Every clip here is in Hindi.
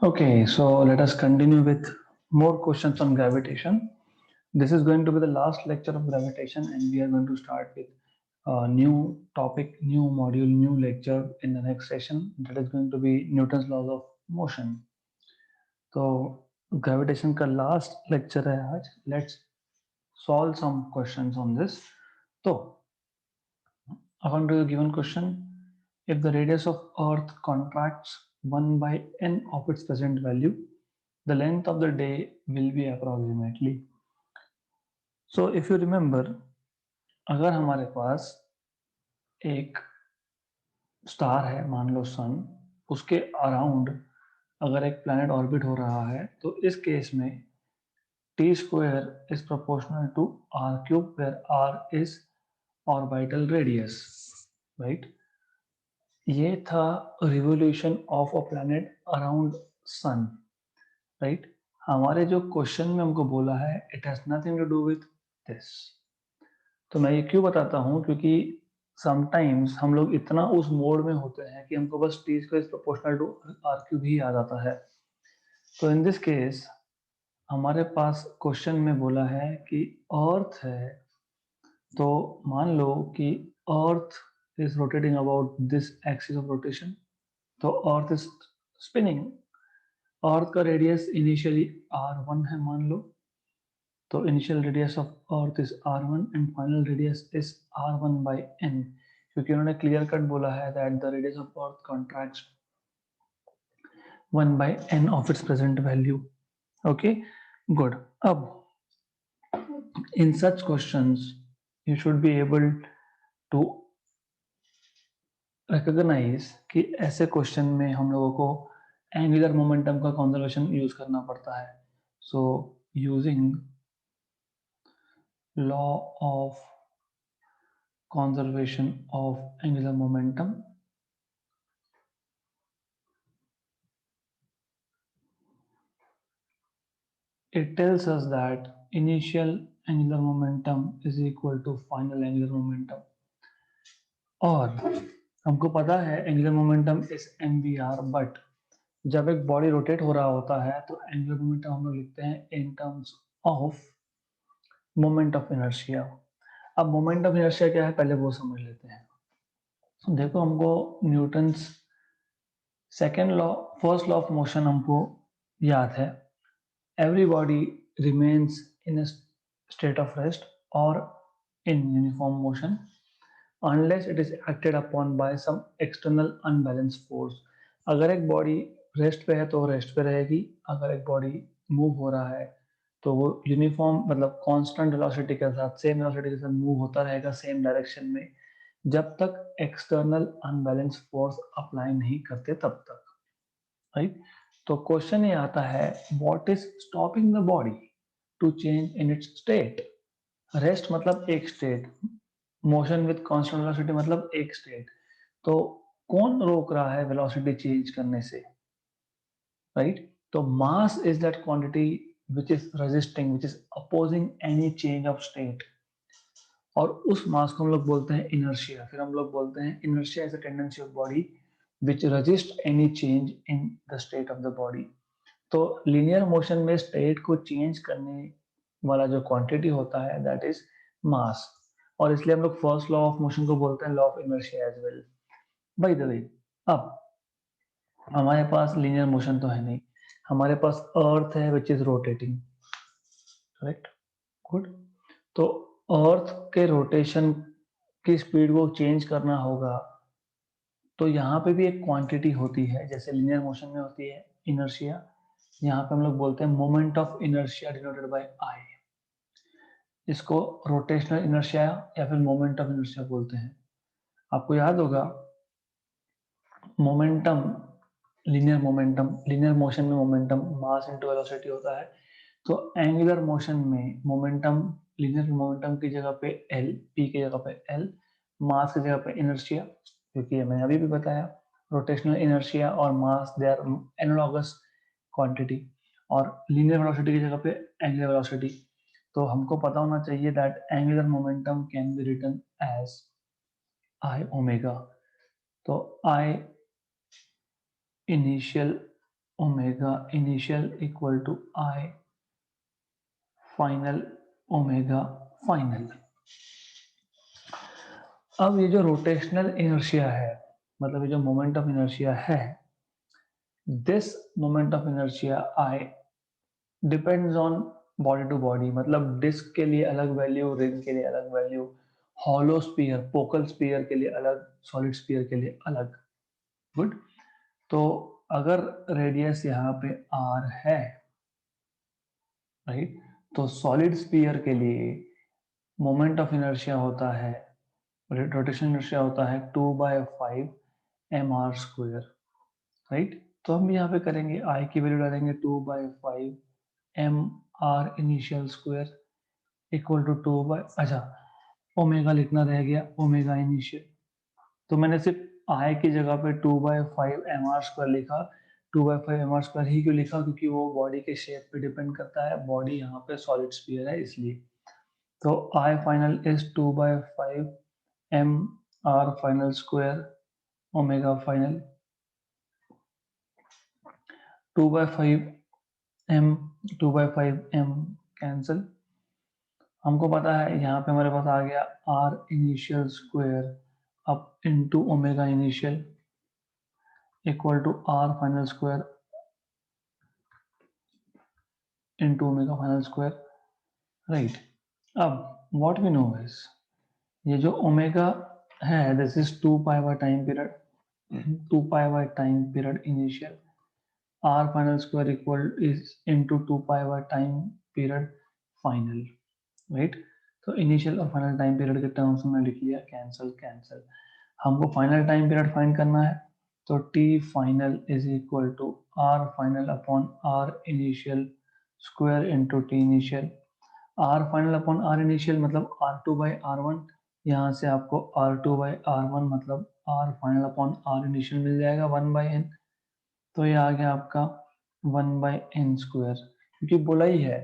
Okay, so let us continue with more questions on gravitation. This is going to be the last lecture of gravitation, and we are going to start with a new topic, new module, new lecture in the next session. That is going to be Newton's laws of motion. तो gravitation का last lecture है आज. Let's solve some questions on this. तो according to the given question, if the radius of Earth contracts 1 by n of its present value, the length of the day will be approximately. So if you remember, अगर हमारे पास एक स्टार है, मान लो सन, उसके अराउंड अगर एक प्लैनेट ऑर्बिट हो रहा है, तो इस केस में T square is proportional to R cube, where R is orbital radius, right. ये था revolution of a planet around sun, right. हमारे जो क्वेश्चन में हमको बोला है it has nothing to do with this. तो मैं ये क्यों बताता हूँ, क्योंकि समटाइम्स हम लोग इतना उस मोड में होते हैं कि हमको बस T square is proportional to R cube ही याद आता है. तो इन दिस केस हमारे पास क्वेश्चन में बोला है कि अर्थ है, तो मान लो कि earth is rotating about this axis of rotation. तो अर्थ इज स्पिनिंग. अर्थ का रेडियस इनिशियली r1 है, मान लो. तो initial radius of earth is r1 and final radius is r1 by n, क्योंकि उन्होंने क्लियर कट बोला है that the radius of earth contracts 1 by n of its present value. Okay, good. अब in such questions you should be able to recognize कि ऐसे क्वेश्चन में हम लोगों को एंगुलर मोमेंटम का कंजर्वेशन यूज करना पड़ता है. So using law of conservation of angular momentum, it tells us that initial angular momentum is equal to final angular momentum. और हमको पता है angular momentum is mvr, but जब एक बॉडी रोटेट हो रहा होता है तो एंगुलर मोमेंटम हम लोग लिखते हैं इन terms of moment of inertia. अब मोमेंट ऑफ इनर्शिया क्या है पहले वो समझ लेते हैं. देखो, हमको Newton's second law, first law of motion हमको याद है. Every body remains in a state of rest or in uniform motion unless it is acted upon by some external unbalanced force. अगर एक बॉडी रेस्ट पे है तो रेस्ट पे रहेगी. अगर एक बॉडी मूव हो रहा है तो वो यूनिफॉर्म मतलब कांस्टेंट वेलोसिटी के साथ, सेम वेलोसिटी के साथ मूव होता रहेगा सेम डायरेक्शन में, जब तक एक्सटर्नल अनबैलेंस फोर्स अप्लाई नहीं करते तब तक, राइट. तो क्वेश्चन ये आता है, what is stopping the body to change in its state. Rest मतलब एक state, motion with constant velocity मतलब एक स्टेट. तो कौन रोक रहा है वेलोसिटी चेंज करने से, राइट. तो mass is that quantity which is resisting, which is opposing any change of state, और उस मास को हम लोग बोलते हैं इनर्शिया. फिर हम लोग बोलते हैं inertia is a tendency of body which resist any change in the state of the body. तो लीनियर मोशन में स्टेट को चेंज करने वाला जो क्वांटिटी होता है दैट इज मास. और इसलिए हम लोग फर्स्ट लॉ ऑफ मोशन को बोलते हैं law of inertia as well. By the way, अब हमारे पास लीनियर मोशन तो है नहीं, हमारे पास अर्थ है which is rotating, correct. Good. तो अर्थ के रोटेशन की स्पीड को चेंज करना होगा, तो यहाँ पे भी एक क्वांटिटी होती है जैसे लीनियर मोशन में होती है इनर्शिया. यहाँ पे हम लोग बोलते हैं moment of inertia denoted by I. इसको रोटेशनल इनर्शिया या फिर मोमेंट ऑफ इनर्शिया बोलते हैं. आपको याद होगा मोमेंटम, लीनियर मोशन में मोमेंटम मास इनटू वेलोसिटी होता है. तो एंगुलर मोशन में मोमेंटम, लीनियर मोमेंटम की जगह पे एल, पी की जगह पे एल, मास की जगह पे इनर्शिया, क्योंकि मैंने अभी भी बताया रोटेशनल इनर्शिया और मास दे आर एनालॉगस क्वांटिटी, और लीनियर वेलोसिटी की जगह पे एंगुलर वेलोसिटी. तो हमको पता होना चाहिए that angular momentum can be written as I omega. तो I initial omega initial equal to I final omega final. अब ये जो रोटेशनल इनर्शिया है, मतलब ये जो मोमेंट ऑफ इनर्शिया है, this moment of inertia I depends on body to body, मतलब डिस्क के लिए अलग वैल्यू, रिंग के लिए अलग वैल्यू, हॉलो स्पीयर, पोकल स्पीयर के लिए अलग, सॉलिड स्पीयर के लिए अलग। गुड। तो अगर रेडियस यहाँ पे r है, राइट, तो सॉलिड स्पीयर के लिए मोमेंट ऑफ इनर्शिया होता है, रोटेशन इनर्शिया होता है 2/5 mr², राइट। तो हम यहाँ पे करेंगे, I की वैल्यू डालेंगे 2/5 mr initial square equal to 2 अच्छा, ओमेगा लिखना रह गया, ओमेगा इनिशियल। तो मैंने सिर्फ I की जगह पे 2/5 mr² लिखा। 2/5 mr² ही क्यों लिखा, क्योंकि वो बॉडी के शेप पे डिपेंड करता है, बॉडी यहाँ पे सॉलिड स्फीयर है इसलिए। तो I final is 2/5 mr final square omega final 2/5 m 2/5 m cancel. हमको पता है यहाँ पे हमारे पास आ गया r initial square up into omega initial equal to r final square into omega final square, right. अब व्हाट वी नो इज, ये जो ओमेगा है this is 2 pi time period, 2 pi time period initial, r final square equal is into 2 pi time period final, right. तो इनिशियल और फाइनल टाइम पीरियड के टर्म्स में लिख लिया, कैंसिल कैंसिल। हमको फाइनल टाइम पीरियड फाइंड करना है, तो t final is equal to r final upon r initial square into t initial. r final upon r initial मतलब r2/r1, यहाँ से आपको r2/r1 मतलब r final upon r initial मिल जाएगा 1/n। तो ये आ गया आपका 1/n², क्योंकि बोला ही है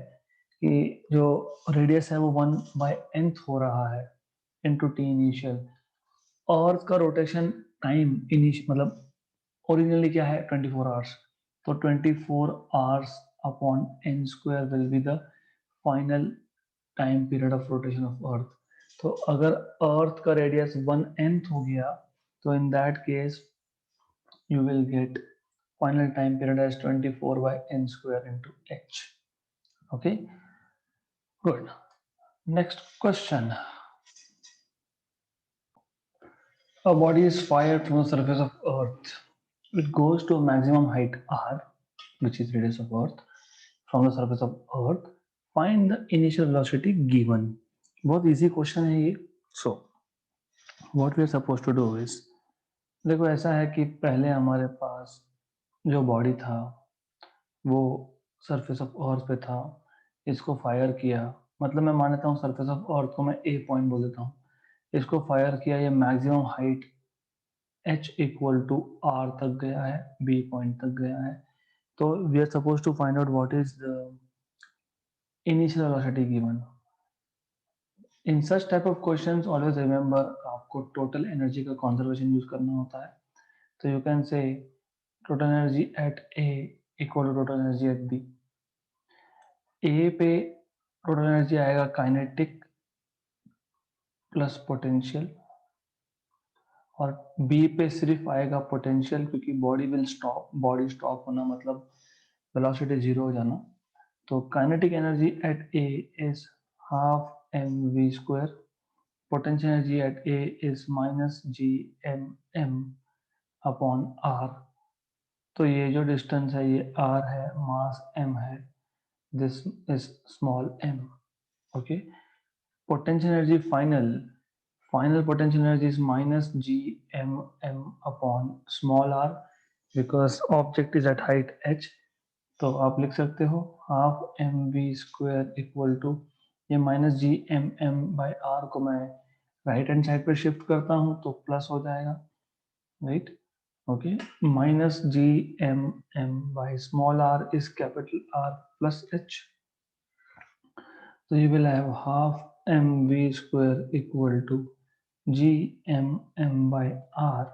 कि जो रेडियस है वो 1/n हो रहा है इनटू t इनिशियल। अर्थ का रोटेशन टाइम मतलब ओरिजिनली क्या है 24 आवर्स, तो 24 hours upon n² will be the final time period of rotation of earth. तो अगर अर्थ का रेडियस 1n हो गया, तो in that case you will get final time period as 24/n² into h. Okay, good. Next question. A body is fired from the surface of earth. It goes to a maximum height r, which is radius of earth, from the surface of earth. Find the initial velocity given. बहुत easy question है ये. So what we are supposed to do is, देखो ऐसा है कि पहले हमारे पास जो बॉडी था वो सरफेस ऑफ अर्थ पे था, इसको फायर किया, मतलब मैं मान लेता हूँ सरफेस ऑफ अर्थ को मैं ए पॉइंट बोल देता हूँ, इसको फायर किया, ये maximum height h equal to r तक गया है, b पॉइंट तक गया है। तो we are suppose to find out what is the initial velocity given. In such type of questions always remember आपको टोटल एनर्जी का कंजर्वेशन यूज करना होता है। तो you can say total energy at A equal to total energy at B. A पे टोटल एनर्जी आएगा काइनेटिक प्लस पोटेंशियल, और बी पे सिर्फ आएगा पोटेंशियल, क्योंकि body will stop, body stop होना मतलब वेलोसिटी जीरो हो जाना। तो kinetic energy at A is half mv², potential energy at A is minus gmm upon r। तो ये जो डिस्टेंस है ये r है, मास m है, this is small m। Okay, potential energy final potential energy is minus gmm upon small r because object is at height h। तो आप लिख सकते हो हाफ mv² इक्वल टू, ये minus G M M by R को मैं राइट हैंड साइड पे शिफ्ट करता हूँ तो प्लस हो जाएगा, right. Okay, minus G M M by small R is capital R plus H. So you will have half mv² equal to gmm by r,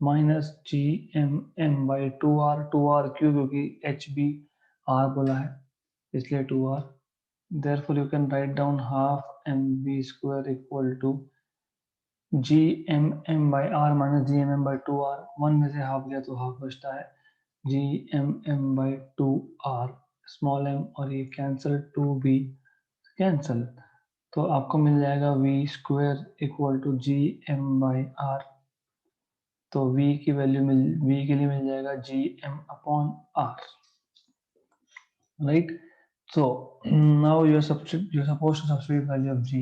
minus G M M by two R क्यों, क्योंकि एच बी आर बोला है इसलिए two R. therefore you can write down half mv square equal to G M M by R minus G M M by two R. One में से हाफ गया तो हाफ बचता है G M M by two R small M, और ये कैंसल टू बी कैंसल, तो आपको मिल जाएगा v square equal to G M by R. तो v की वैल्यू v के लिए मिल जाएगा G M upon R, right. So now you're supposed to substitute value of g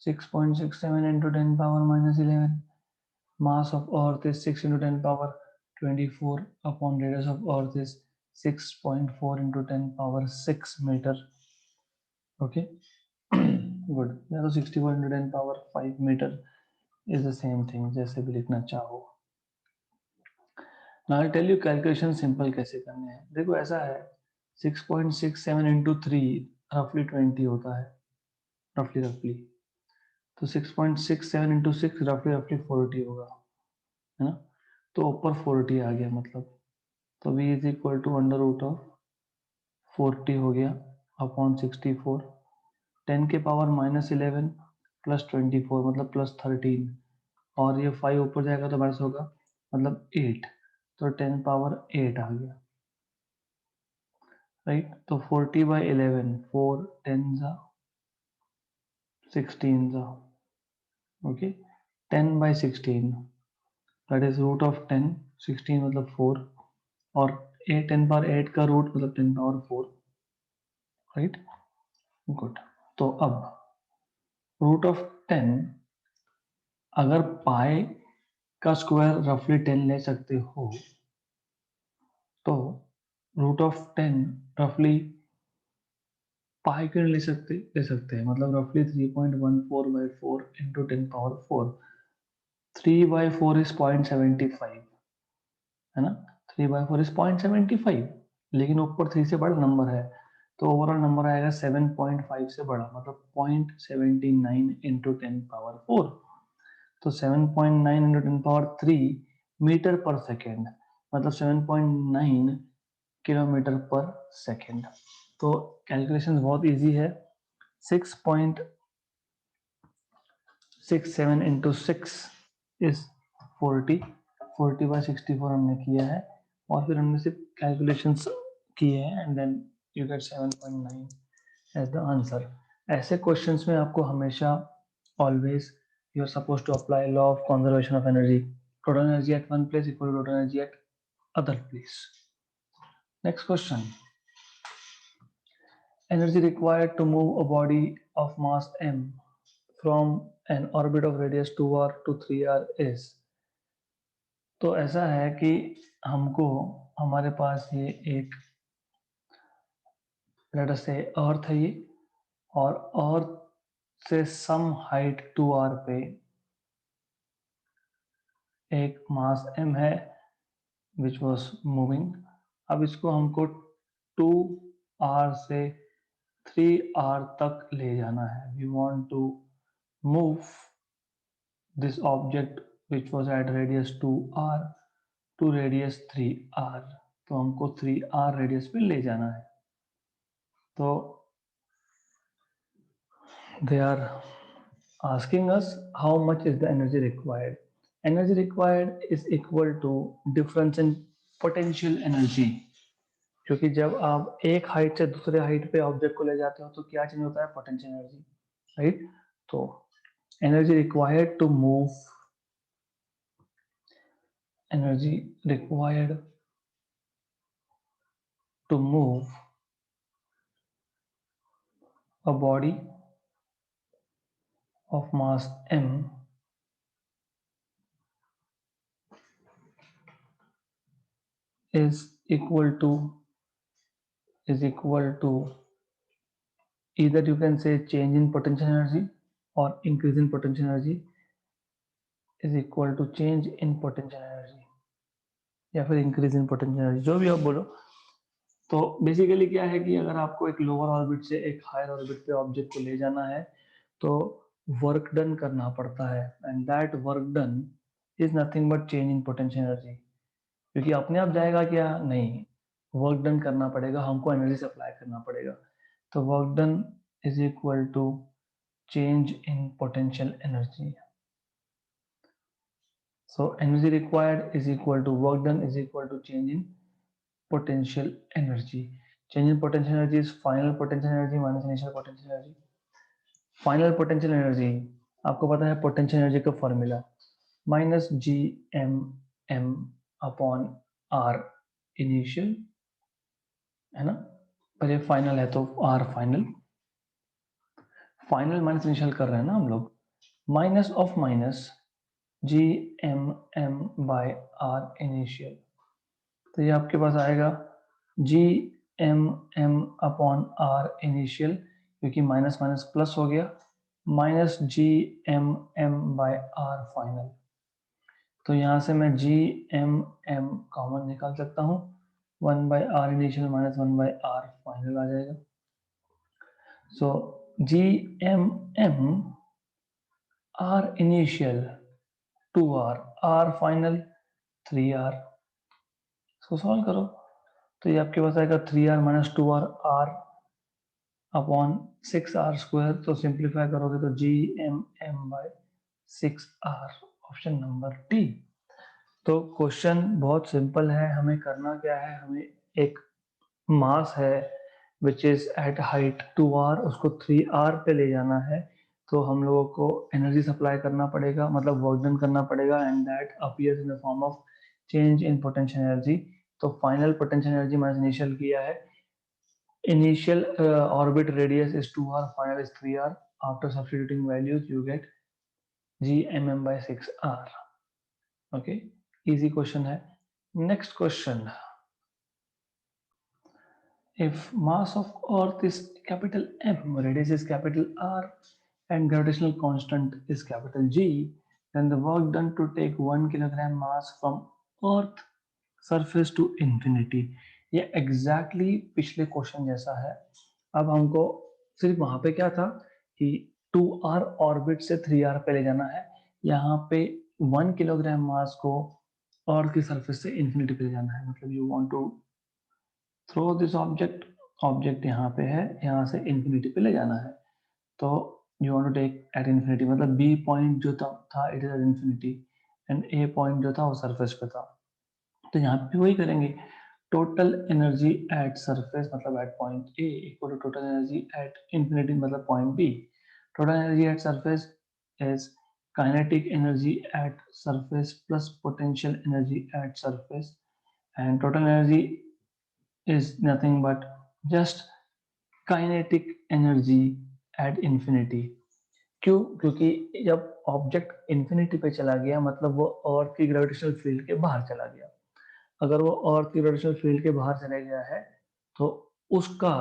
6.67 into 10 power minus 11. Mass of Earth is 6 into 10 power 24 upon radius of Earth is 6.4 into 10 power 6 meter. Okay, good. या तो 64 into 10 power 5 meter is the same thing, जैसे भी लिखना चाहो। Now I'll tell you calculation simple कैसे करने हैं। देखो ऐसा है 6.67 into 3 roughly 20 होता है, roughly तो 6.67 into 6 roughly 40 होगा, है ना। तो ऊपर 40 आ गया मतलब, तो v is equal to under root of 40 हो गया अपॉन 64, 10 के पावर माइनस 11 प्लस 24 मतलब प्लस 13, और ये 5 ऊपर जाएगा तो माइनस होगा मतलब 8, तो 10 पावर 8 आ गया, राइट। तो 40 बाई 11 4 10 जा 16 जा, okay. 10 by 16 that is root of 10, 16 मतलब 4, और 8 10 पावर 8 का रूट मतलब 10 पावर 4, राइट, गुड। तो अब रूट ऑफ 10, अगर पाई का स्क्वायर रफली 10 ले सकते हो तो रूट ऑफ 10 रफली पाई क्यों ले सकते हैं, मतलब रफली 3.14 by 4 into 10 power 4, 3 by 4 is 0.75, है ना। 3 बाई 4 इज 0.75, लेकिन ऊपर 3 से बड़ा नंबर है, तो ओवरऑल नंबर आएगा 7.5 से बड़ा, मतलब 0.79 इंटू 10 पावर 4, तो 7.9 इंटू 10 पावर 3 मीटर पर सेकेंड, मतलब 7.9 किलोमीटर पर सेकेंड। तो कैलकुलेशन बहुत इजी है, 6.67 इंटू 6 इज 40, 40 बाई 64 हमने किया है, और फिर हमने सिर्फ कैलकुलेशंस किए हैं, and then you get 7.9 as the answer. ऐसे क्वेश्चंस में आपको हमेशा always you are suppose to apply law of conservation of energy, total energy at one place equal to total energy at other place. Next question. Energy required to move a body of mass m from an orbit of radius 2r to 3r is, तो ऐसा है कि हमको हमारे पास ये एक लेट अस से अर्थ है ये, और अर्थ से सम हाइट 2r पे एक मास m है विच वॉज मूविंग। अब इसको हमको 2r से 3r तक ले जाना है। We want to move this object which was at radius 2r to radius 3r, तो हमको 3r रेडियस पे ले जाना है। तो they are asking us how much is the energy required. Energy required is equal to difference in potential energy, क्योंकि जब आप एक हाइट से दूसरे हाइट पे ऑब्जेक्ट को ले जाते हो तो क्या चेंज होता है, पोटेंशियल एनर्जी, राइट। तो energy required to move, energy required to move a body of mass m is equal to either you can say change in potential energy or increase in potential energy is equal to change in potential energy, या फिर increase in potential energy, जो भी आप बोलो। तो बेसिकली क्या है कि अगर आपको एक लोअर ऑर्बिट से एक हायर ऑर्बिट पे ऑब्जेक्ट को ले जाना है तो वर्क डन करना पड़ता है, and that work done is nothing but change in potential energy, क्योंकि अपने आप जाएगा क्या, नहीं, वर्क डन करना पड़ेगा, हमको एनर्जी सप्लाई करना पड़ेगा। तो work done is equal to change in potential energy. So energy required is equal to work done is equal to change in potential energy. Change in potential energy is final potential energy minus initial potential energy. Final potential energy आपको पता है potential energy का formula minus G M M upon R initial, है ना, पर ये फाइनल है तो R final, final minus initial कर रहे हैं ना हम लोग, minus of minus G M M by R initial. तो ये आपके पास आएगा G M M upon R initial, क्योंकि माइनस माइनस प्लस हो गया, minus G M M by R final. तो यहाँ से मैं जी एम एम कॉमन निकाल सकता हूँ, 1 by R initial minus 1 by R final आ जाएगा। So G M M R initial 2r, R final 3r। इसको सॉल्व करो तो ये आपके पास आएगा 3r minus 2r, r upon 6r square. तो सिंप्लीफाई करोगे तो G M M by 6r, option number D. तो क्वेश्चन बहुत सिंपल है, हमें करना क्या है, हमें एक मास है which is eight height 2r, उसको 3r पे ले जाना है। तो हम लोगों को एनर्जी सप्लाई करना पड़ेगा, मतलब वर्क डन करना पड़ेगा, and that appears in the form of change in potential energy. तो final potential energy minus initial किया है, initial orbit radius is 2r, final is 3r. After substituting values you get gmm by 6r. Okay, easy question है। Next question, if mass of earth is capital M, radius is capital R, and gravitational constant is capital G, then the work done to take 1 kilogram mass from earth surface to infinity। ये exactly पिछले क्वेश्चन जैसा है। अब हमको सिर्फ वहां पे क्या था कि 2r ऑर्बिट से 3r पे ले जाना है, यहाँ पे 1 किलोग्राम मास को अर्थ की सरफेस से इंफिनिटी पे ले जाना है। मतलब you want to throw this object, object यहाँ पे है, यहाँ से इंफिनिटी पे ले जाना है। तो you want to take at infinity, मतलब बी पॉइंट जो था it is at infinity, and A point जो था वो सरफेस पे था। तो यहाँ पे वही करेंगे, टोटल एनर्जी एट सरफेस मतलब at point A equal to total energy at infinity मतलब point B. Total energy at surface is kinetic energy at surface plus potential energy at surface, and total energy is nothing but just kinetic energy at infinity. क्यों? क्योंकि जब ऑब्जेक्ट इंफिनिटी पे चला गया मतलब वो अर्थ की ग्रेविटेशनल फील्ड के बाहर चला गया। अगर वो अर्थ की ग्रेविटेशनल फील्ड के बाहर चले गया है तो उसका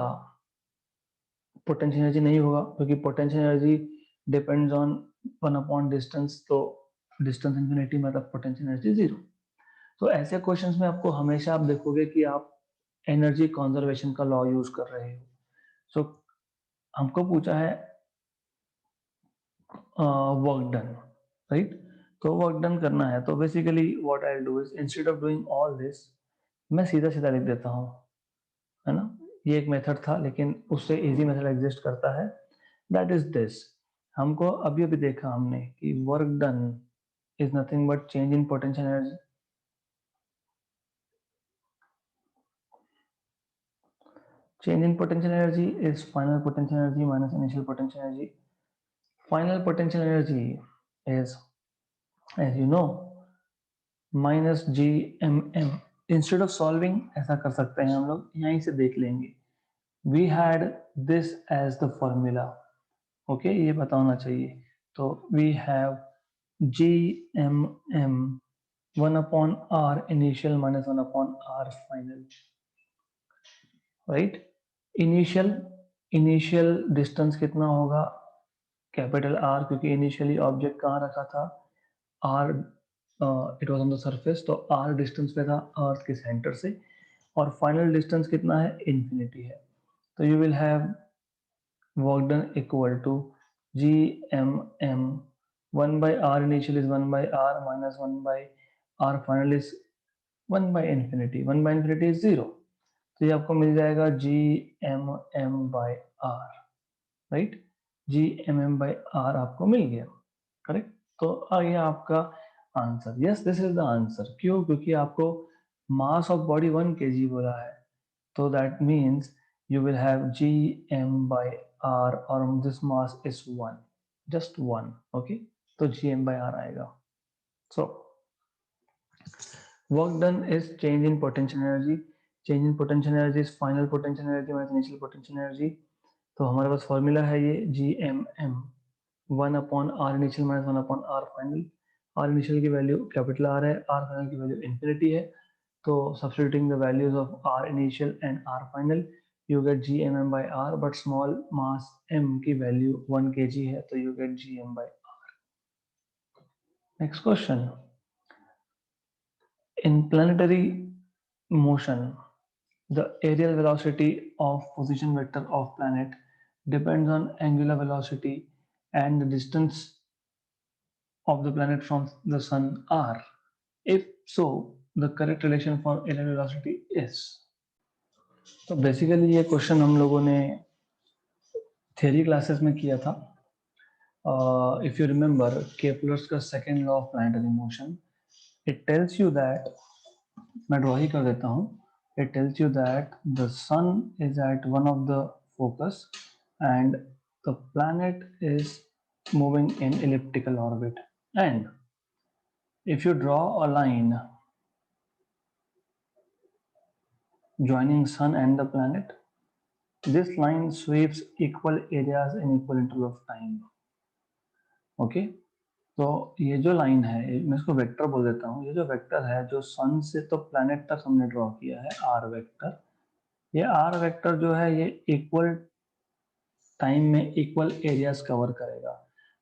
पोटेंशियल एनर्जी नहीं होगा, क्योंकि potential energy depends on 1 upon distance. तो डिस्टेंस इंफिनिटी मतलब पोटेंशियल एनर्जी जीरो। तो ऐसे क्वेश्चंस में आपको हमेशा आप देखोगे कि आप एनर्जी कंजर्वेशन का लॉ यूज कर रहे हो। सो हमको पूछा है वर्क डन, राइट? तो वर्क डन करना है तो basically what I do is instead of doing all this मैं सीधा सीधा लिख देता हूँ, है ना। ये एक मेथड था लेकिन उससे इजी मेथड एग्जिस्ट करता है, दैट इज दिस। हमको अभी अभी देखा हमने कि work done is nothing but change in potential energy. Change in potential energy is final potential energy minus initial potential energy. Final potential energy is, as you know, minus G M M. Instead of solving ऐसा कर सकते हैं हम लोग, यहीं से देख लेंगे। We had this as the formula, okay, ये पता होना चाहिए। तो we have G M M 1 upon R initial minus 1 upon R final, right. Initial initial distance कितना होगा, कैपिटल आर, क्योंकि इनिशियली ऑब्जेक्ट कहाँ रखा था, R, it was on the surface, तो आर डिस्टेंस पे था अर्थ के सेंटर से। और फाइनल डिस्टेंस कितना है, इन्फिनिटी है। तो you will have work done equal to G M M 1 by r initial is 1 by r minus 1 by r final is 1 by infinity. 1 by infinity is 0. तो ये आपको मिल जाएगा G M M by R, right. G M M by R आपको मिल गया, करेक्ट. तो आ गया आपका answer. Yes, this is the answer. क्यों? क्योंकि आपको मास ऑफ बॉडी 1 kg बोला है, तो that means you will have gm by r or this mass is 1, just 1. Okay, तो gm by r आएगा. So work done is change in potential energy. Change in potential energy is final potential energy minus initial potential energy. तो हमारे पास फॉर्मूला है ये gmm 1 upon r initial minus 1 upon r final. r initial की वैल्यू कैपिटल r है, r final की वैल्यू इन्फिनिटी है. तो substituting the values of r initial and r final, you get gmm by r, but small mass m की वैल्यू 1 kg है, तो you get gm by r. Next question. In planetary motion, the aerial velocity of position vector of planet depends on angular velocity and the distance of the planet from the sun r. If so, the correct relation for aerial velocity is. तो बेसिकली ये क्वेश्चन हम लोगों ने थ्योरी क्लासेस में किया था. इफ यू रिमेंबर केपलर्स का second law of planetary motion, it tells you that, मैं ड्रॉ ही कर देता हूँ, it tells you that the sun is at one of the focus and the planet is moving in elliptical orbit, and if you draw a line joining sun and the planet, this line sweeps equal areas in equal interval of time. Okay, तो ये जो लाइन है, मैं इसको वेक्टर बोल देता हूँ. ये जो वेक्टर है जो सन से तो प्लैनेट तक हमने ड्रॉ किया है, आर वेक्टर. ये आर वेक्टर जो है ये इक्वल टाइम में इक्वल एरियाज कवर करेगा.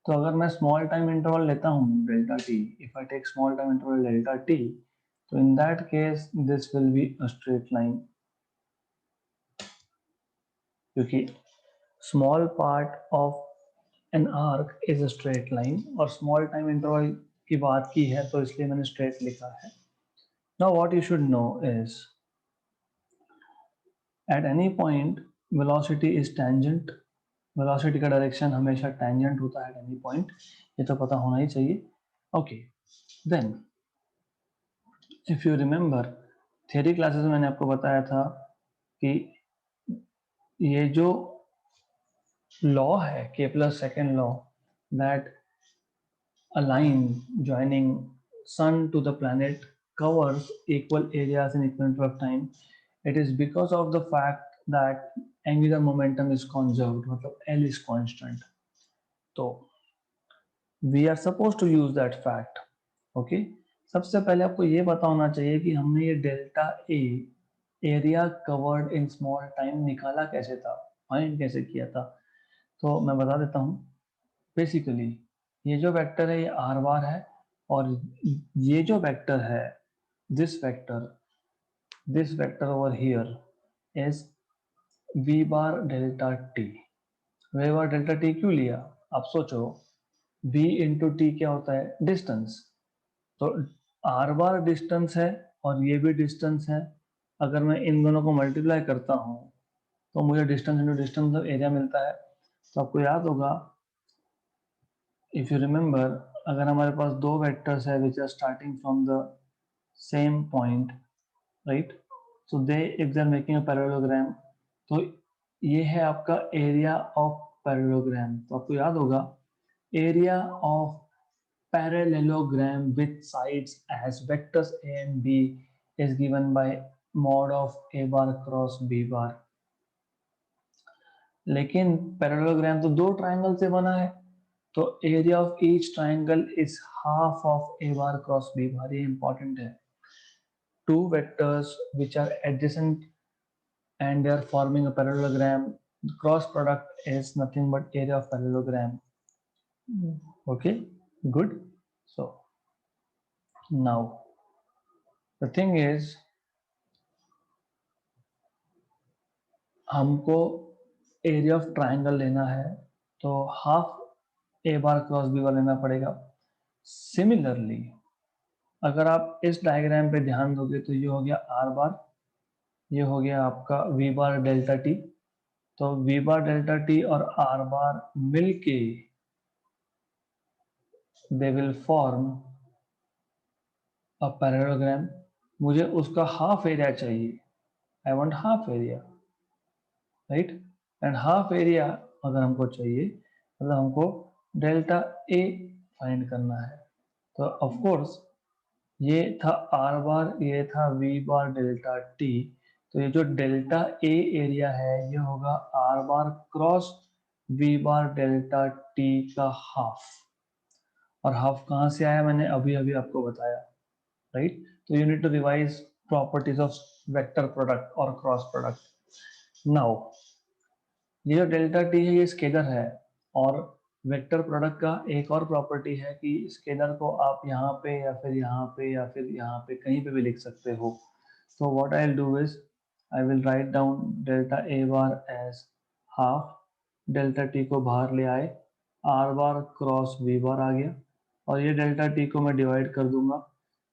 तो अगर मैं स्मॉल टाइम इंटरवल लेता हूँ delta T, if I take small time interval delta T, तो in that case this will be a straight line, क्योंकि small part of an arc is a straight line, और स्मॉल टाइम इंटरवल की बात की है तो इसलिए मैंने स्ट्रेट लिखा है. Now what you should know is at any point velocity is tangent. Velocity का डायरेक्शन हमेशा टेंजेंट होता है एट एनी पॉइंट, ये तो पता होना ही चाहिए. Okay, then if you remember theory classes में मैंने आपको बताया था कि ये जो लॉ है, Kepler second law, that a line joining sun to the planet covers equal areas in equal interval of time. It is because of the fact that angular momentum is conserved, मतलब L is constant. तो we are supposed to use that fact. Okay? सबसे पहले आपको ये पता होना चाहिए कि हमने ये delta A area covered in small time निकाला कैसे था, फाइंड कैसे किया था. तो मैं बता देता हूँ. बेसिकली ये जो वेक्टर है ये आर बार है, और ये जो वेक्टर है, this vector over here is V bar delta T. V bar delta T क्यों लिया? आप सोचो, v इंटू टी क्या होता है? डिस्टेंस. तो आर बार डिस्टेंस है और ये भी डिस्टेंस है. अगर मैं इन दोनों को मल्टीप्लाई करता हूँ तो मुझे distance into distance of area मिलता है. तो आपको याद होगा, इफ यू रिमेंबर, अगर हमारे पास दो वेक्टर्स है which are starting from the same point, right, so they if they are making a parallelogram, तो ये है आपका एरिया ऑफ पैरेललोग्राम. तो आपको याद होगा area of parallelogram with sides as vectors a and b is given by mod of a bar cross b bar. लेकिन पैरेललोग्राम तो दो ट्रायंगल से बना है, तो area of each triangle is half of A bar cross B bar. ये इंपॉर्टेंट है. Two vectors which are adjacent and they are forming a parallelogram, the cross product is nothing but area of parallelogram. Okay, good. So now the thing is, हमको एरिया ऑफ ट्रायंगल लेना है, तो हाफ ए बार क्रॉस बी बार लेना पड़ेगा। सिमिलरली अगर आप इस डायग्राम पे ध्यान दोगे तो ये हो गया आर बार, ये हो गया आपका वी बार डेल्टा टी। तो वी बार डेल्टा टी और आर बार मिलके they will form a parallelogram. मुझे उसका हाफ एरिया चाहिए, I want half area, right. And half area अगर हमको चाहिए मतलब हमको डेल्टा ए फाइंड करना है। तो ऑफ कोर्स ये था आर बार, ये था वी बार डेल्टा टी। तो ये जो डेल्टा ए एरिया है ये होगा R bar cross V bar delta T का हाफ। और हाफ कहाँ से आया मैंने अभी अभी आपको बताया, राइट। तो you need to revise properties of vector product और क्रॉस प्रोडक्ट। नाउ ये जो डेल्टा टी है ये स्केलर है, और वेक्टर प्रोडक्ट का एक और प्रॉपर्टी है कि स्केलर को आप यहाँ पे या फिर यहाँ पे या फिर यहाँ पे कहीं पे भी लिख सकते हो। तो what I will do is I will write down delta A bar as half, delta T को बाहर ले आए, R bar cross V bar आ गया, और ये डेल्टा टी को मैं डिवाइड कर दूंगा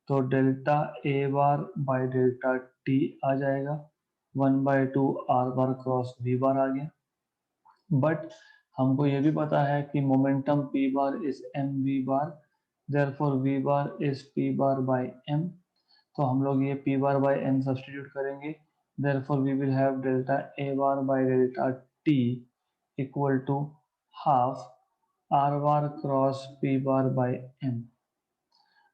तो delta A bar by delta T आ जाएगा, 1/2 R bar cross V bar आ गया। बट हमको ये भी पता है कि momentum p bar is M V bar, therefore v bar is p bar by m। तो हम लोग ये p bar by m substitute करेंगे, therefore we will have delta a bar by delta t equal to half r bar cross p bar by m।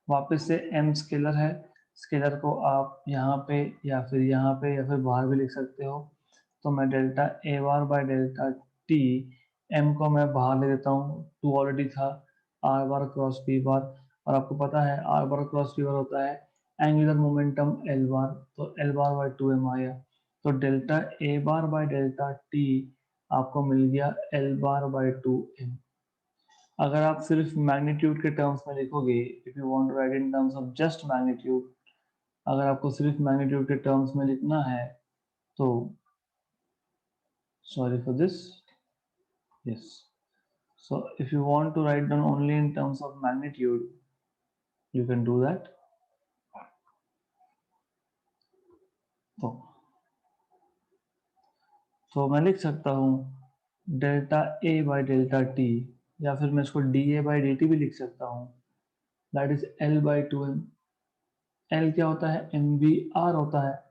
वापस से m स्केलर है, स्केलर को आप यहाँ पे या फिर यहाँ पे या फिर बाहर भी लिख सकते हो। तो मैं delta A bar by delta T, m को मैं बाहर ले देता हूँ, 2 ऑलरेडी था, r बार क्रॉस p बार, और आपको पता है r बार क्रॉस p बार होता है एंगुलर मोमेंटम l बार, तो l बार बाय 2m आया। तो delta A bar by delta T आपको मिल गया l बार बाय 2m। अगर आप सिर्फ मैग्नीट्यूड के टर्म्स में लिखोगे, if you want to write in terms of just magnitude, अगर आपको सिर्फ मैग्नीट्यूड के टर्म्स में लिखना है तो sorry for this, yes, so if you want to write down only in terms of magnitude you can do that। तो मैं लिख सकता हूँ delta A by delta T, या फिर मैं इसको D A by D T भी लिख सकता हूँ, that is L by 2m। L क्या होता है, एम वी आर होता है,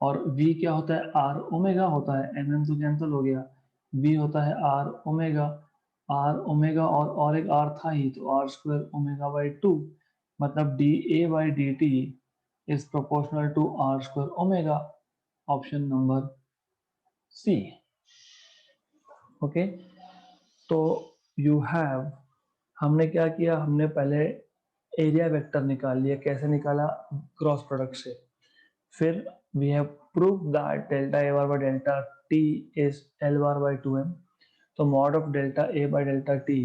और v क्या होता है, आर ओमेगा होता है, एम एम तो कैंसिल हो गया, v होता है आर ओमेगा, और एक r था ही तो आर स्क्वायर ओमेगा बाई 2, मतलब D A by D T is proportional to R square omega, option number C. Okay, तो यू हैव, हमने क्या किया, हमने पहले एरिया वेक्टर निकाल लिया। कैसे निकाला, क्रॉस प्रोडक्ट से। फिर we have proved that delta a bar by delta t is L bar by 2m। तो mod of delta a by delta t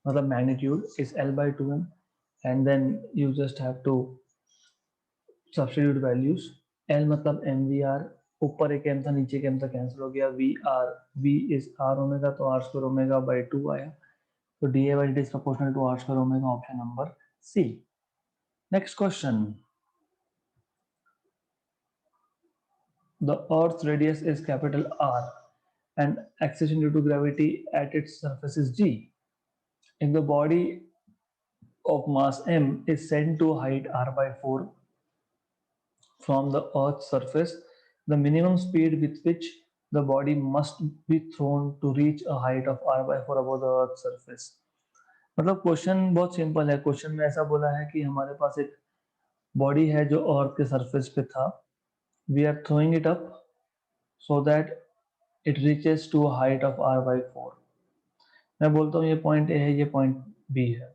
मतलब magnitude is L by 2m, and then you just have to substitute values। L मतलब mvr, ऊपर एक m था नीचे एक m था, कैंसिल हो गया, vr, v is r omega तो r square ओमेगा by 2 आया। तो dA by dt is proportional to r square omega, option number C। Next question, the Earth's radius is capital R and acceleration due to gravity at its surface is g. If the body of mass m is sent to height r by 4 from the Earth's surface, the minimum speed with which the body must be thrown to reach a height of r by 4 above the Earth's surface। मतलब क्वेश्चन बहुत सिंपल है। क्वेश्चन में ऐसा बोला है कि हमारे पास एक बॉडी है जो अर्थ के सरफेस पे था, we are throwing it up so that it reaches to a height of r by 4। मैं बोलता हूँ ये पॉइंट ए है, ये पॉइंट बी है,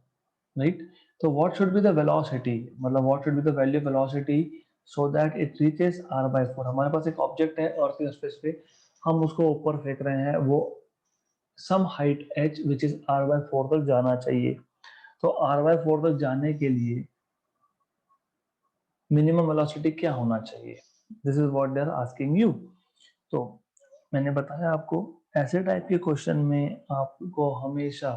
राइट। तो what should be the velocity, मतलब what should be the value velocity so that it reaches r by 4। हमारे पास एक ऑब्जेक्ट है अर्थ के सरफेस पे, हम उसको ऊपर फेंक रहे हैं, वो some height h which is r by 4 तक जाना चाहिए। तो r by 4 तक जाने के लिए मिनिमम वेलोसिटी क्या होना चाहिए, this is what they are asking you. तो मैंने बताया आपको ऐसे टाइप के क्वेश्चन में आपको हमेशा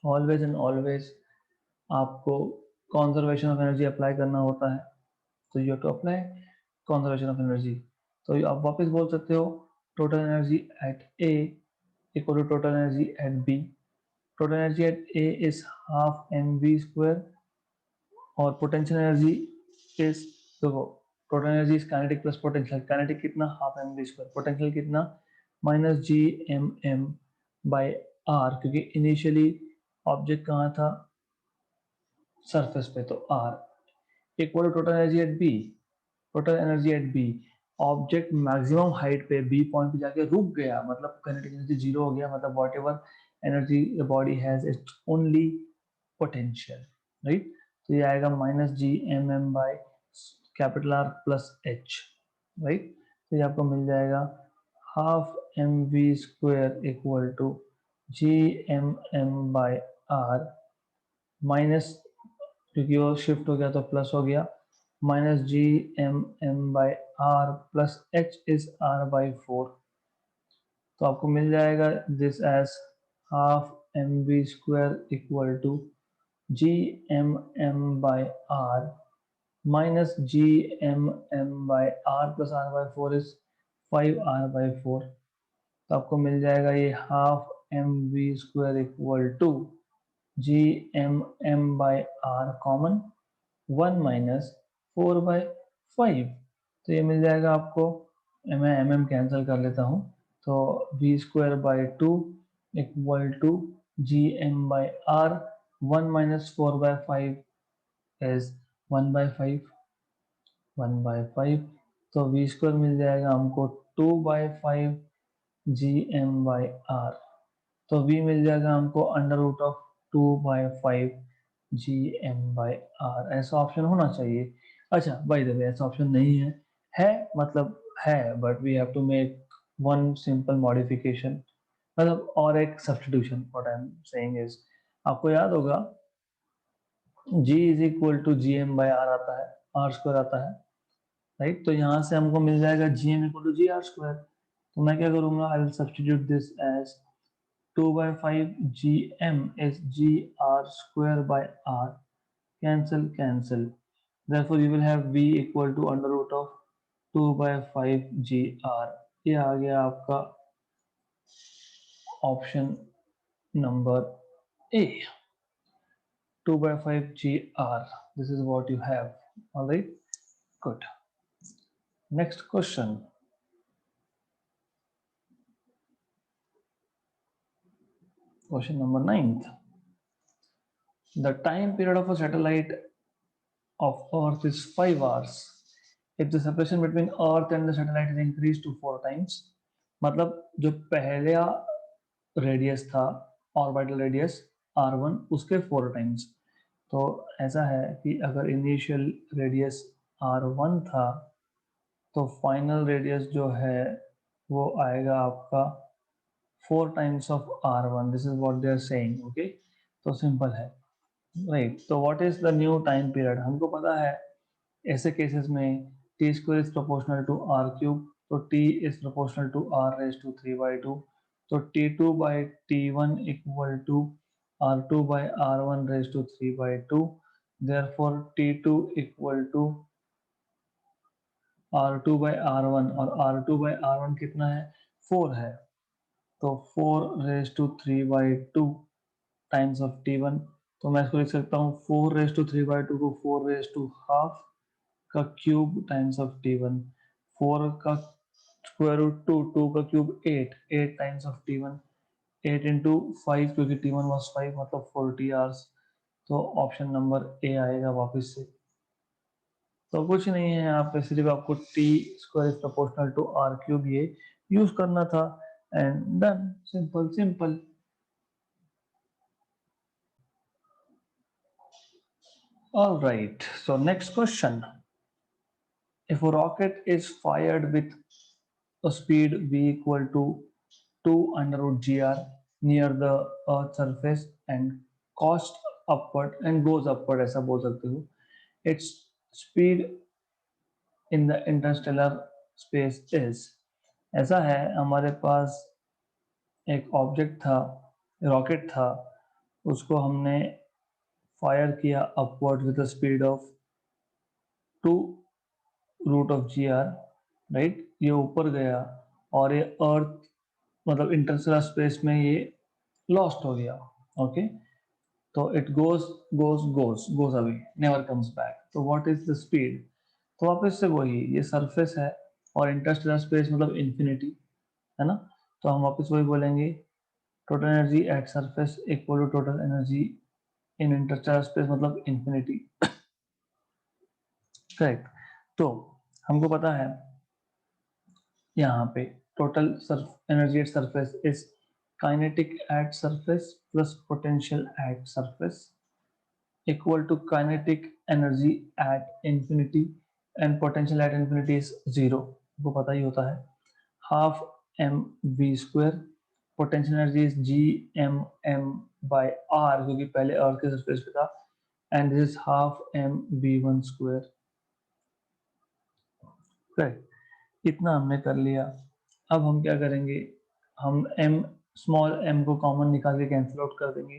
ऑलवेज एंड ऑलवेज आपको कंजर्वेशन ऑफ एनर्जी अप्लाई करना होता है। तो you have to apply conservation of energy. तो आप वापस बोल सकते हो total energy at A equal to total energy at B. Total energy at A is half M V square और पोटेंशियल एनर्जी इज, देखो total energy is kinetic plus potential. Kinetic कितना, half M V square. Potential कितना, minus G M M by R, क्योंकि इनिशियली ऑब्जेक्ट कहाँ था, सरफेस पे, तो R equal to total energy at B. Total energy at B, object maximum height पे बी पॉइंट पे जाके रुक गया, मतलब काइनेटिक एनर्जी जीरो हो गया, मतलब whatever energy the body has it's only potential, right. तो ये आएगा minus G M M by capital R plus H, right. तो ये आपको मिल जाएगा half M V square equal to G M M by R minus, क्योंकि वो शिफ्ट हो गया तो प्लस हो गया, minus G M M by R plus H is R by four. तो आपको मिल जाएगा this as half M V square equal to G M M by R minus G M M by R plus R by four is five R by four. तो आपको मिल जाएगा ये half M V square equal to G M M by R common, one minus four by five. तो ये मिल जाएगा आपको, मैं एम एम कैंसिल कर लेता हूँ, तो V square by two equal to G M by R, one minus four by five is one by five, one by five. तो वी स्क्वायर मिल जाएगा हमको two by five G M by R. तो v मिल जाएगा हमको under root of two by five G M by R. ऐसा ऑप्शन होना चाहिए। अच्छा बाय द वे ऐसा ऑप्शन नहीं है मतलब है, but we have to make one simple modification, मतलब और एक substitution. What I am saying is, आपको याद होगा g is equal to G M by R आता है, आर स्क्वायर आता है, राइट। तो यहाँ से हमको मिल जाएगा G M equal to G R square. तो मैं क्या करूंगा, I will substitute this as 2 by 5 gm is gr square by r, cancel cancel, therefore you will have v equal to under root of 2 by 5 gr। ये आ गया आपका option number A, 2 by 5 gr, this is what you have। all right, good। next question, question number 9th, the time period of a satellite of earth is 5 hours if the separation between earth and the satellite is increased to 4 times। मतलब जो पहला रेडियस था, ऑर्बिटल रेडियस r1, उसके 4 टाइम्स। तो ऐसा है कि अगर इनिशियल रेडियस r1 था तो फाइनल रेडियस जो है वो आएगा आपका 4 times of r1। This is what they are saying, okay. तो सिंपल है, राइट। तो what is the new time period, हमको पता है ऐसे केसेस में T square is proportional to R cube, तो T is proportional to R raise to three by two. तो T two by T one equal to R two by R one raise to three by two. Therefore T to equal to R two by R one, और R two by R one कितना है, फोर है। तो four raise to three by two times of T one. तो मैं इसको लिख सकता हूँ four raise to three by two को फोर रेज टू हाफ का cube times of T one. Four का स्क्वायर रूट टू, टू का cube eight, eight times of T one, eight into five, क्योंकि टी वन वॉज फाइव, मतलब 40 आवर्स। तो ऑप्शन नंबर ए आएगा वापस से। तो कुछ नहीं है, यहाँ पे सिर्फ आपको T square is proportional to R cube ये यूज करना था, and done, simple simple. All right, so next question. If a rocket is fired with a speed v equal to 2 under root gr near the earth surface and cost upward and goes upward, ऐसा बोल सकते हो, its speed in the interstellar space is, ऐसा है हमारे पास एक ऑब्जेक्ट था, रॉकेट था, उसको हमने फायर किया upward with the speed of 2√g r, right. ये ऊपर गया और ये अर्थ मतलब इंटरस्टेलर स्पेस में ये लॉस्ट हो गया। ओके, तो it goes away, never comes back. तो व्हाट इज द स्पीड? तो वापस से वही, ये सरफेस है और इंटरस्टेलर स्पेस मतलब इंफिनिटी, है ना। तो हम वापस वही बोलेंगे, total energy at surface equal to total energy in interstellar space मतलब इंफिनिटी, करेक्ट। तो हमको पता है यहाँ पे total energy at surface is kinetic at surface plus potential at surface equal to kinetic energy at infinity and potential at infinity is zero, वो पता ही होता है, half mv square। potential energy is gmm by r, क्योंकि पहले अर्थ के सरफेस पे था, and this is half mv1 square, correct. इतना हमने कर लिया। अब हम क्या करेंगे, हम m स्मॉल m को कॉमन निकाल के कैंसिल आउट कर देंगे,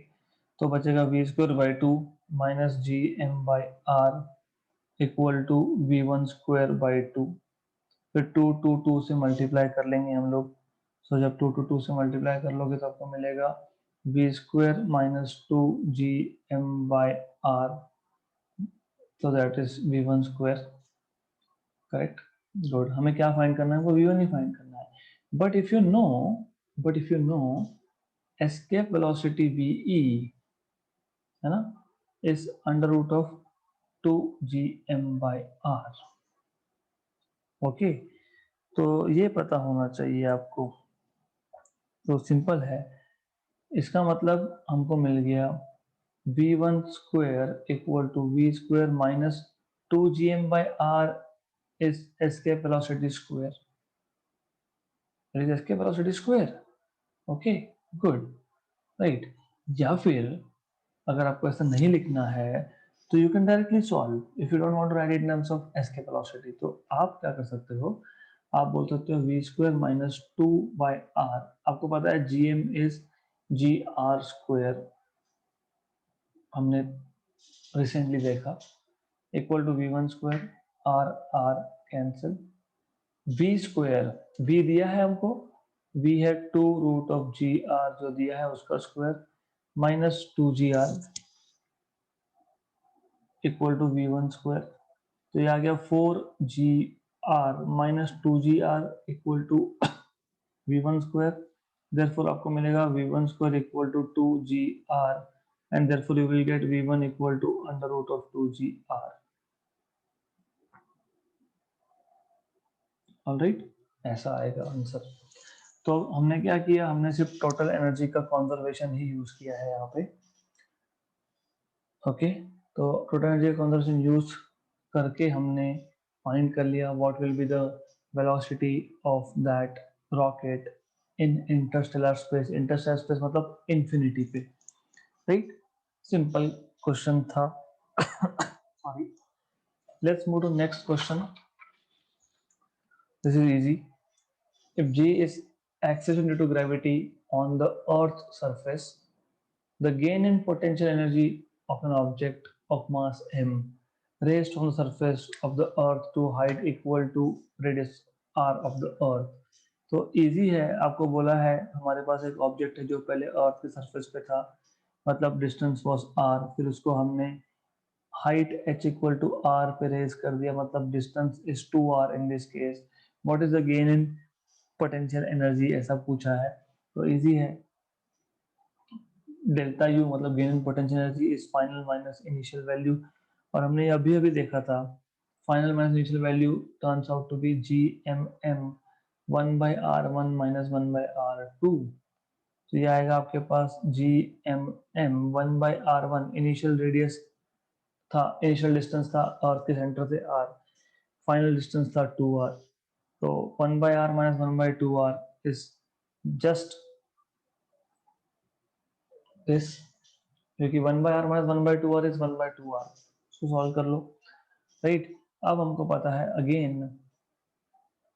तो बचेगा V square by two minus G M by R equal to V one square by two. फिर टू टू टू से मल्टीप्लाई कर लेंगे हम लोग। सो जब टू टू टू से मल्टीप्लाई कर लोगे तो आपको मिलेगा V square minus two G M by R, तो that is V one square, correct. Good. हमें क्या फाइंड करना है, वो वी वन ही फाइंड करना है। But if you know but if you know escape velocity V E, है ना, is under root of two G M by R. Okay, तो ये पता होना चाहिए आपको। तो सिंपल है, इसका मतलब हमको मिल गया V one square equal to V square minus two G M by R is escape velocity square, it is escape velocity square. Okay, good, right. या फिर अगर आपको ऐसा नहीं लिखना है तो you can directly solve if you don't want to write in terms of escape velocity. तो आप क्या कर सकते हो, आप बोल सकते हो V square minus two by R. आपको पता है G M is G R square, हमने रिसेंटली देखा, equal to V one square, R R cancel, V square, V दिया है हमको, वी है two root of G R जो दिया है उसका square, minus two G R equal to V one square. तो ये आ गया four G R minus two G R equal to V one square. Therefore आपको मिलेगा V one square equal to two G R, and therefore you will get V one equal to under root of two G R. All right, ऐसा आएगा आंसर। तो हमने क्या किया, हमने सिर्फ टोटल एनर्जी का कॉन्जर्वेशन ही यूज किया है यहाँ पे। ओके, तो टोटल एनर्जी का कॉन्जर्वेशन यूज करके हमने फाइंड कर लिया what will be the velocity of that rocket in interstellar space. Interstellar space मतलब इंफिनिटी पे, राइट। सिंपल क्वेश्चन था। Sorry, let's move to next question. This is easy. If G is acceleration due to gravity on the Earth's surface, the gain in potential energy of an object of mass m raised from the surface of the Earth to height equal to radius r of the Earth। तो इजी है, आपको बोला है हमारे पास एक ऑब्जेक्ट है जो पहले अर्थ के सरफेस पे था, मतलब डिस्टेंस वॉज r, फिर उसको हमने height h equal to r पे रेज कर दिया, मतलब distance is 2r in this case. What is the gain in potential energy, ऐसा पूछा है। तो इजी है, डेल्टा यू मतलब gain in potential energy is final minus initial value, और हमने अभी अभी देखा था final minus initial value turns out to be G M M one by R one minus one by are to. तो ये आएगा आपके पास G M M one by R one, initial radius था, इनिशियल डिस्टेंस था अर्थ के सेंटर से आर, फाइनल डिस्टेंस था टू आर। तो one by R minus one by two R is just this, क्योंकि one by R minus one by two R is one by two R. इसको सॉल्व कर लो, राइट। अब हमको पता है again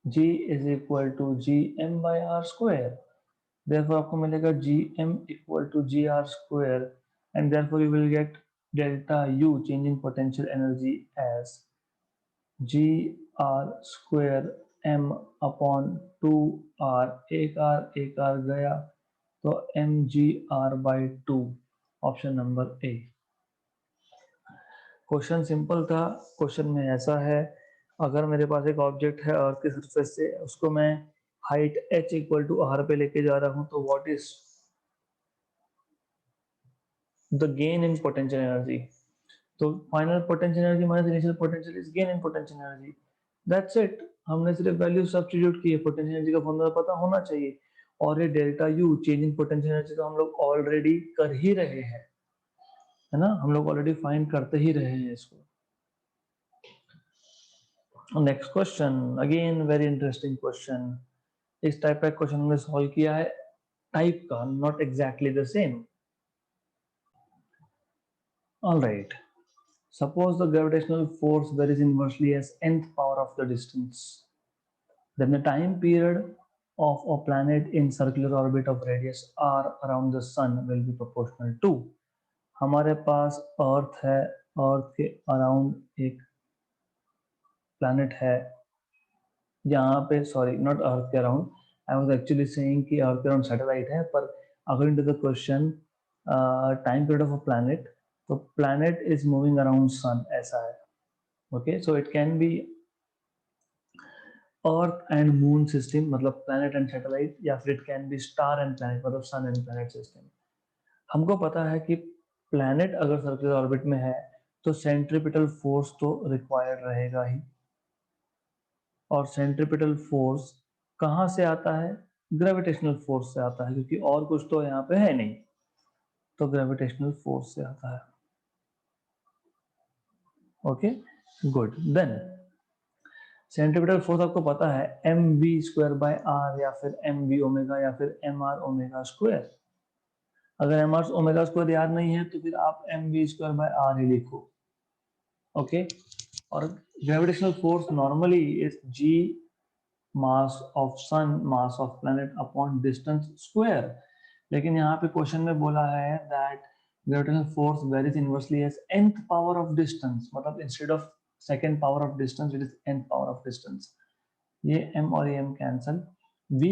G is equal to G M by R square. therefore आपको मिलेगा gm equal to gr square and therefore you will get delta u change in potential energy as gr square m upon 2r, एक r गया तो mgr by 2, option number A. Question simple था। क्वेश्चन में ऐसा है, अगर मेरे पास एक ऑब्जेक्ट है अर्थ की सरफेस से, उसको मैं height h equal to r पे लेके जा रहा हूं, तो what is the gain in potential energy? तो final potential energy minus initial potential is gain in potential energy. That's it. हमने सिर्फ वैल्यू सब्स्टिट्यूट की है, पोटेंशियल एनर्जी का फॉर्मूला पता होना चाहिए। और ये delta U change in potential energy तो हम लोग ऑलरेडी कर ही रहे हैं, है ना, हम लोग ऑलरेडी फाइंड करते ही रहे हैं इसको। Next question, again very interesting question. इस टाइप का क्वेश्चन हमने सॉल्व किया है, टाइप का, not exactly the same. All right, suppose the gravitational force varies inversely as nth power of the distance, then the time period of a planet in circular orbit of radius r around the sun will be proportional to। हमारे पास अर्थ है, अर्थ के अराउंड एक प्लैनेट है, यहाँ पे, सॉरी नॉट अर्थ के around, I was actually saying कि अर्थ के अराउंड सैटेलाइट है, पर according to the question time period of a planet, तो planet is moving around sun, ऐसा है। Okay, so it can be earth and moon system, मतलब प्लैनेट एंड सैटेलाइट, या फिर it can be star and planet, मतलब सन एंड प्लैनेट सिस्टम। हमको पता है कि प्लैनेट अगर सर्कुलर ऑर्बिट में है तो सेंट्रीपिटल फोर्स तो रिक्वायर्ड रहेगा ही, और सेंट्रीपिटल फोर्स कहाँ से आता है? ग्रेविटेशनल फोर्स से आता है, क्योंकि और कुछ तो यहाँ पे है नहीं, तो ग्रेविटेशनल फोर्स से आता है। Okay, good. Then centripetal force आपको पता है M V square by R, या फिर एम वी ओमेगा, या फिर एम आर ओमेगा स्क्वायर। अगर एम आर ओमेगा स्क्वायर याद नहीं है तो फिर आप M V square by R ही लिखो। ओके, और gravitational force normally is G mass of sun, mass of planet upon distance square. लेकिन यहाँ पे क्वेश्चन में बोला है that gravitational force varies inversely as nth power of distance, मतलब instead of second power of distance it is nth power of distance. ये m और ये m cancel, v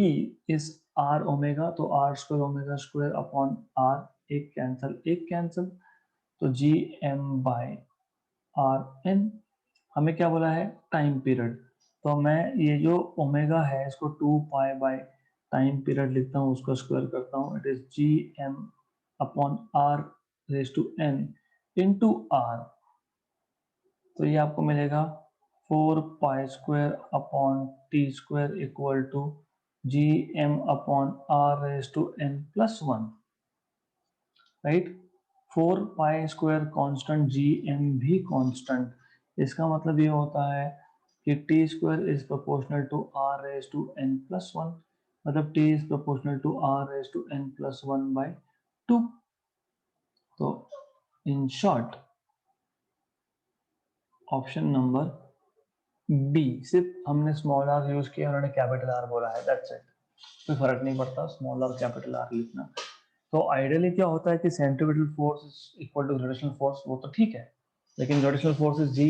is r omega, तो r square omega square upon r, एक कैंसल एक कैंसल, तो G m by R N. हमें क्या बोला है? Time period. तो मैं ये जो ओमेगा है इसको 2 पाई बाय टाइम पीरियड लिखता हूँ, उसको स्क्वायर करता हूँ, it is G M upon R raise to N into R. तो ये आपको मिलेगा 4 pi square upon T square equal to G M upon R raise to N plus 1, right. 4 pi square constant, G M भी कांस्टेंट, इसका मतलब ये होता है कि T square is proportional to R raise to N plus 1, मतलब T is proportional to R raise to N plus 1 by 2। तो in short option number B, सिर्फ हमने स्मॉल आर यूज किया, उन्होंने कैपिटल आर बोला है, दैट्स इट। कोई फर्क नहीं पड़ता स्मॉल और कैपिटल आर लिखना। तो आइडियली क्या होता है कि centripetal force is equal to gravitational force, वो तो ठीक है, लेकिन gravitational force is G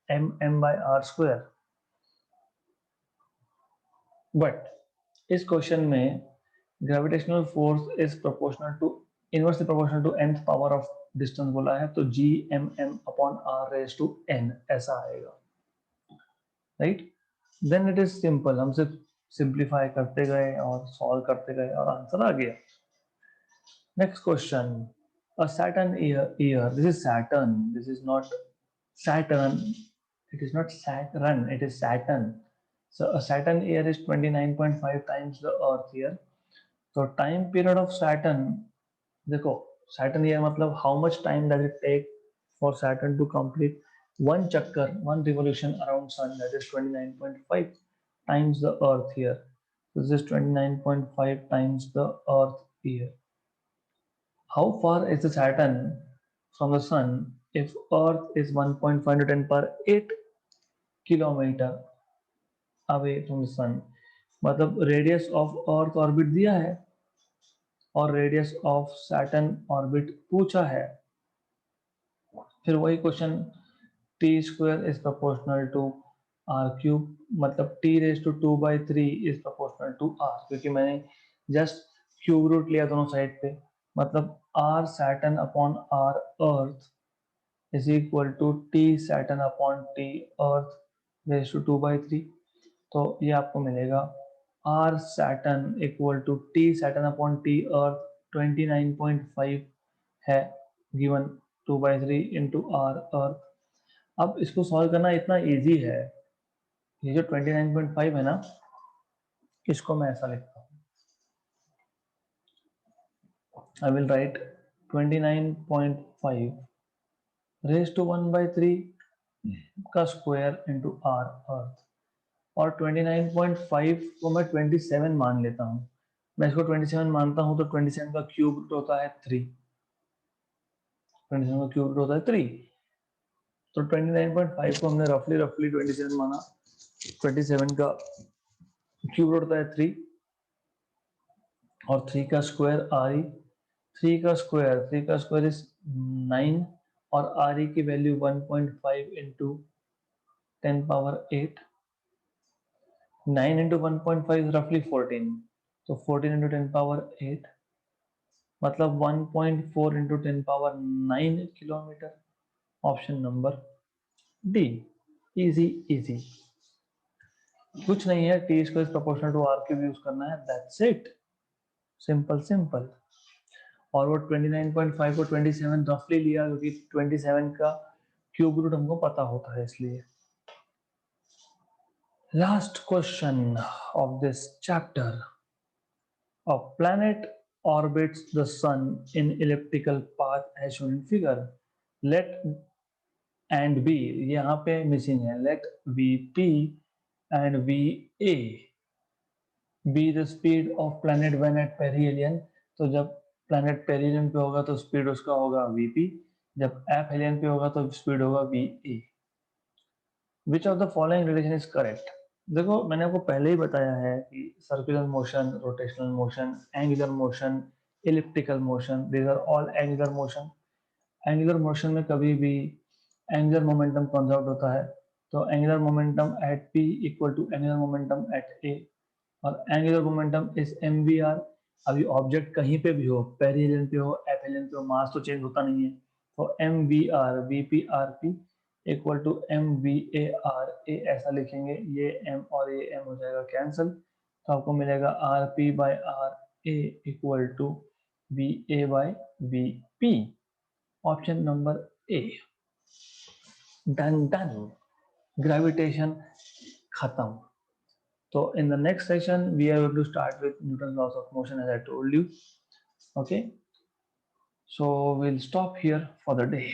M M by R square. But इस क्वेश्चन में gravitational force is proportional to, inversely proportional to nth power of distance बोला है, तो G M M upon R raise to N ऐसा आएगा, right. Then it is simple, हम सिर्फ सिंप्लीफाई करते गए और सॉल्व करते गए और आंसर आ गया। Next question, a Saturn year, this is Saturn, this is not Saturn, it is not Saturn, it is Saturn. So a Saturn year is 29.5 times the Earth year. So time period of Saturn, देखो Saturn year मतलब how much time does it take for Saturn to complete one chakkar, one revolution around Sun, that is 29.5 times the Earth year. So this is 29.5 times the Earth year. How far is the Saturn from the Sun if Earth is 1.5 to 10 per 8 kilometre away from the sun? मतलब रेडियस ऑफ अर्थ ऑर्बिट दिया है, और रेडियस ऑफ सैटर्न ऑर्बिट पूछा है। फिर वही question, T square is proportional to R cube, मतलब T raise to 2/3 is proportional to R, क्योंकि मैंने जस्ट क्यूब रूट लिया दोनों साइड पे, मतलब R Saturn upon R earth is equal to T Saturn upon T earth raise to 2/3। तो ये आपको मिलेगा R Saturn equal to T Saturn upon T earth 29.5 है गिवन 2/3 इंटू आर अर्थ। अब इसको सॉल्व करना इतना इजी है, ये जो 29.5 है ना, इसको मैं ऐसा लिखता हूँ, I will write 29.5 raise to 1/3 का स्क्वायर इंटू आर अर्थ, और 29.5 को मैं 27 मान लेता हूँ। मैं इसको 27 मानता हूँ तो 27 का क्यूब रूट होता है 3, 27 का क्यूब रूट होता है 3। तो 29.5 को हमने रफली 27 माना, 27 का क्यूब रूट होता है 3, और 3 का स्क्वायर आर ई, 3 का स्क्वायर इज 9, और आर ई की वैल्यू 1.5 इंटू 10 पावर 8, 9 इंटू 1.5 रफली 14, तो 14 इंटू 10 पावर 8, मतलब 1.4 into 10 power 9 kilometre. Option number D, easy easy, कुछ नहीं है, T square proportional to R cube use करना है, दैट्स इट, सिंपल सिंपल। और वो 29.5 को 27 रफली लिया क्योंकि 27 का क्यूब रूट हमको पता होता है इसलिए। Last question of this chapter, a planet orbits the sun in elliptical path as shown in figure, let and b, यहाँ पे मिसिंग है, let vp and va be the speed of planet when at perihelion। तो जब planet perihelion पे होगा तो स्पीड उसका होगा vp, जब aphelion पे होगा तो स्पीड होगा va। Which of the following relation is correct. देखो मैंने आपको पहले ही बताया है कि circular motion, rotational motion, angular motion, elliptical motion, these are all angular motion. Angular motion में कभी भी एंगुलर मोमेंटम कंजर्व होता है, तो angular momentum at p equal to angular momentum at a, और एंगुलर मोमेंटम इज mvr। अभी ऑब्जेक्ट कहीं पे भी हो, पेरिहेलियन पे हो, एपेलियन पे हो, मास तो चेंज होता नहीं है, तो mvr vp rp equal to M V A R A ऐसा लिखेंगे, ये m और ये m हो जाएगा कैंसिल, तो आपको मिलेगा R P by R A equal to V A by V P. Option number A, done done, gravitation खत्म। So in the next session we are going to start with Newton's laws of motion as I told you. Okay, so we'll stop here for the day.